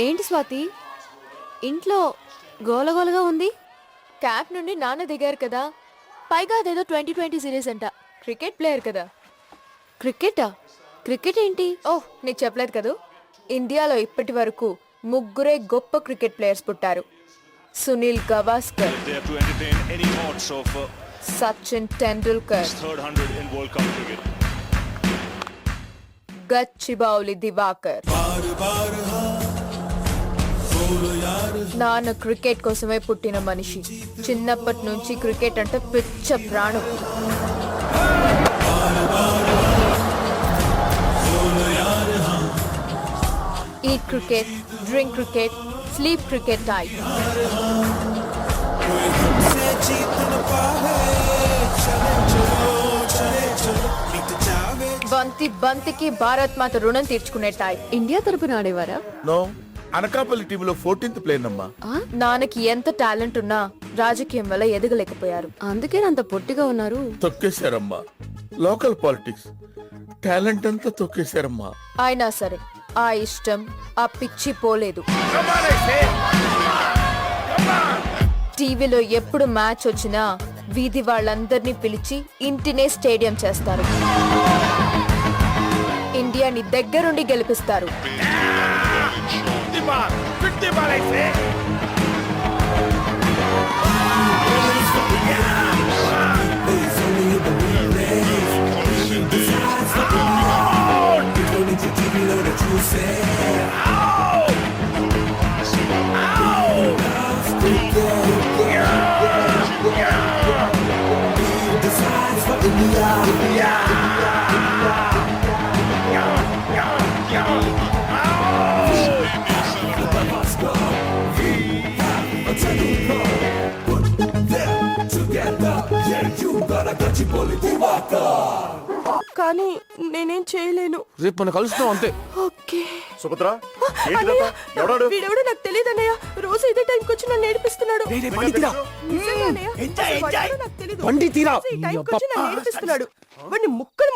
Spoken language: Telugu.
ఏంటి స్వాతి, ఇంట్లో గోలగోలగా ఉంది? క్యాంప్ నుండి నాన్న దిగారు కదా, పైగా అదేదో 2020 సిరీస్ అంట. క్రికెట్ ప్లేయర్ కదా. క్రికెటా? క్రికెట్ ఏంటి? ఓహ్, నీకు చెప్పలేదు కదూ. ఇండియాలో ఇప్పటి వరకు ముగ్గురే గొప్ప క్రికెట్ ప్లేయర్స్ పుట్టారు. Sunil Gavaskar, There to entertain any thoughts of Sachin Tendulkar, third 100 in World Cup cricket. Gachibowli Diwakar. నాన్న క్రికెట్ కోసమే పుట్టిన మనిషి. చిన్నప్పటి నుంచి క్రికెట్ అంటే పిచ్చ ప్రాణం. Eat cricket, drink cricket, sleep cricket type. బంతికి భారత్ మాత రుణం తీర్చుకునే టైప్. ఇండియా తరపున ఆడేవారా? నో, అనకాపల్లి టీంలో 14th ప్లేయర్ అమ్మా. నాన్నకి ఎంత టాలెంట్ ఉన్నా రాజకీయం వల్ల ఎదగలేకపోయారు. అందుకే అంత పొట్టిగా ఉన్నారు. తొక్కేశారమ్మా. లోకల్ పాలిటిక్స్ టాలెంట్ అంతా తొక్కేశారమ్మా. అయినా సరే ఆ ఇష్టం, ఆ పిచ్చి పోలేదు. టీవీలో ఎప్పుడు మ్యాచ్ వచ్చినా వీధి వాళ్ళందరినీ పిలిచి ఇంటినే స్టేడియం చేస్తారు. ఇండియాని దగ్గరుండి గెలిపిస్తారు. కానీ నేనేం చేయలేను. రేపు మనం కలుస్తాం అంతే. ఓకే. సుభద్ర, ఎవడాడు? వీడెవడో నాకు తెలియదు అన్నయ్య. రోజు ఇదే టైంకి వచ్చి నన్ను నేర్పిస్తున్నాడు. నిజంగా అన్నయ్య, అసలు వాడెవడో నాకు తెలీదు. బండి తీరా. రోజు ఈ టైంకి వచ్చి నన్ను నేర్పిస్తున్నాడు. వాడిని ముక్కలు